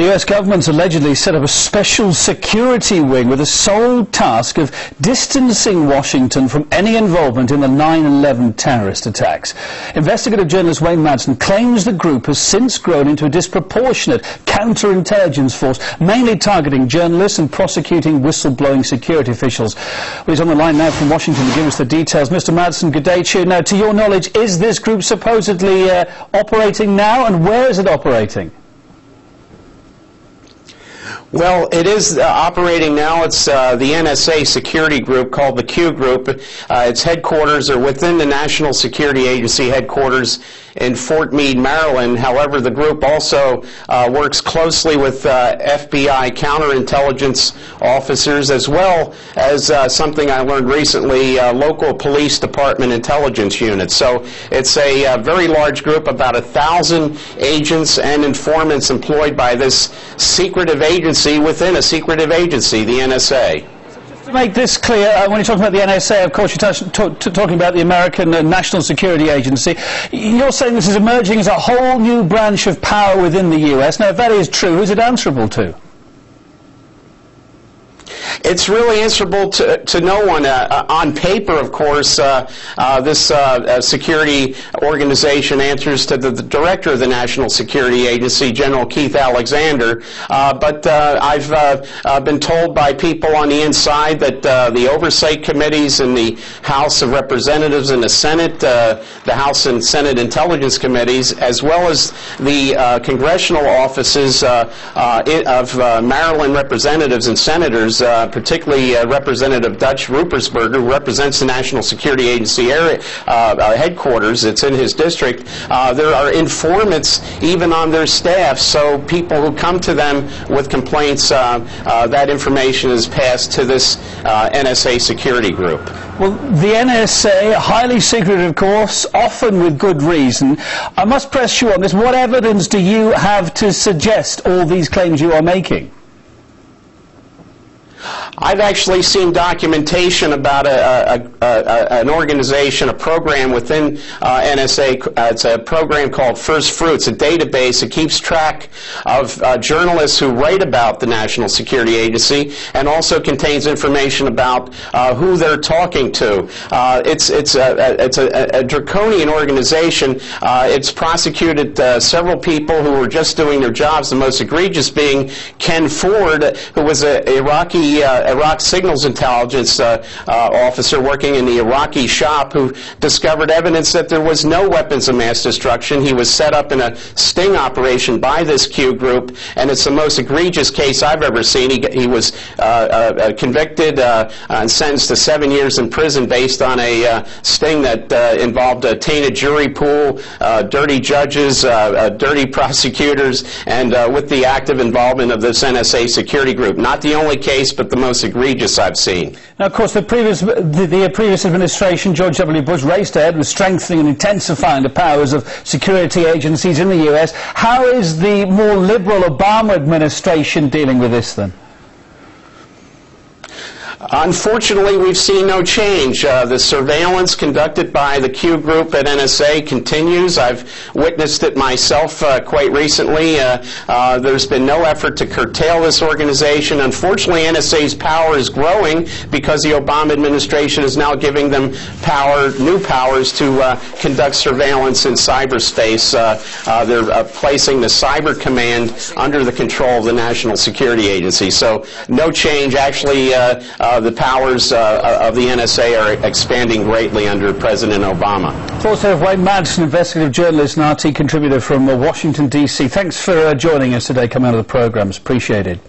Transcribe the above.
The US government's allegedly set up a special security wing with the sole task of distancing Washington from any involvement in the 9/11 terrorist attacks. Investigative journalist Madsen claims the group has since grown into a disproportionate counterintelligence force, mainly targeting journalists and prosecuting whistleblowing security officials. Well, he's on the line now from Washington to give us the details. Mr. Madsen, good day to you. Now, to your knowledge, is this group supposedly operating now, and where is it operating? Well, it is operating now. It's the NSA security group called the Q Group. Its headquarters are within the National Security Agency headquarters in Fort Meade, Maryland. However, the group also works closely with FBI counterintelligence officers, as well as something I learned recently, local police department intelligence units. So it's a very large group, about 1,000 agents and informants employed by this secretive agency within a secretive agency, the NSA. To make this clear, when you're talking about the NSA, of course, you're talking about the American National Security Agency. You're saying this is emerging as a whole new branch of power within the US. Now, if that is true, who's it answerable to? It's really answerable to no one. On paper, of course, this security organization answers to the director of the National Security Agency, General Keith Alexander. But I've been told by people on the inside that the oversight committees in the House of Representatives and the Senate, the House and Senate Intelligence Committees, as well as the congressional offices of Maryland representatives and senators, particularly Representative Dutch Rupersberger, who represents the National Security Agency area headquarters. It's in his district. There are informants even on their staff, so people who come to them with complaints, that information is passed to this NSA security group. Well, the NSA, highly secret, of course, often with good reason. I must press you on this. What evidence do you have to suggest all these claims you are making? I've actually seen documentation about an organization, a program within NSA. It's a program called First Fruits, a database that keeps track of journalists who write about the National Security Agency, and also contains information about who they're talking to. It's a draconian organization. It's prosecuted several people who were just doing their jobs, the most egregious being Ken Ford, who was an Iraq signals intelligence officer working in the Iraqi shop, who discovered evidence that there was no weapons of mass destruction. He was set up in a sting operation by this Q group, and it's the most egregious case I've ever seen. He was convicted and sentenced to 7 years in prison based on a sting that involved a tainted jury pool, dirty judges, dirty prosecutors, and with the active involvement of this NSA security group. Not the only case, but the most egregious I've seen. Now, of course, the previous administration, George W. Bush, raced ahead with strengthening and intensifying the powers of security agencies in the US. How is the more liberal Obama administration dealing with this, then? Unfortunately, we've seen no change. The surveillance conducted by the Q Group at NSA continues. I've witnessed it myself quite recently. There's been no effort to curtail this organization. Unfortunately, NSA's power is growing because the Obama administration is now giving them new powers to conduct surveillance in cyberspace. They're placing the Cyber Command under the control of the National Security Agency. So no change. Actually, the powers of the NSA are expanding greatly under President Obama. Also, Madsen, investigative journalist and RT contributor from Washington, D.C. Thanks for joining us today, coming out of the program. It's appreciated.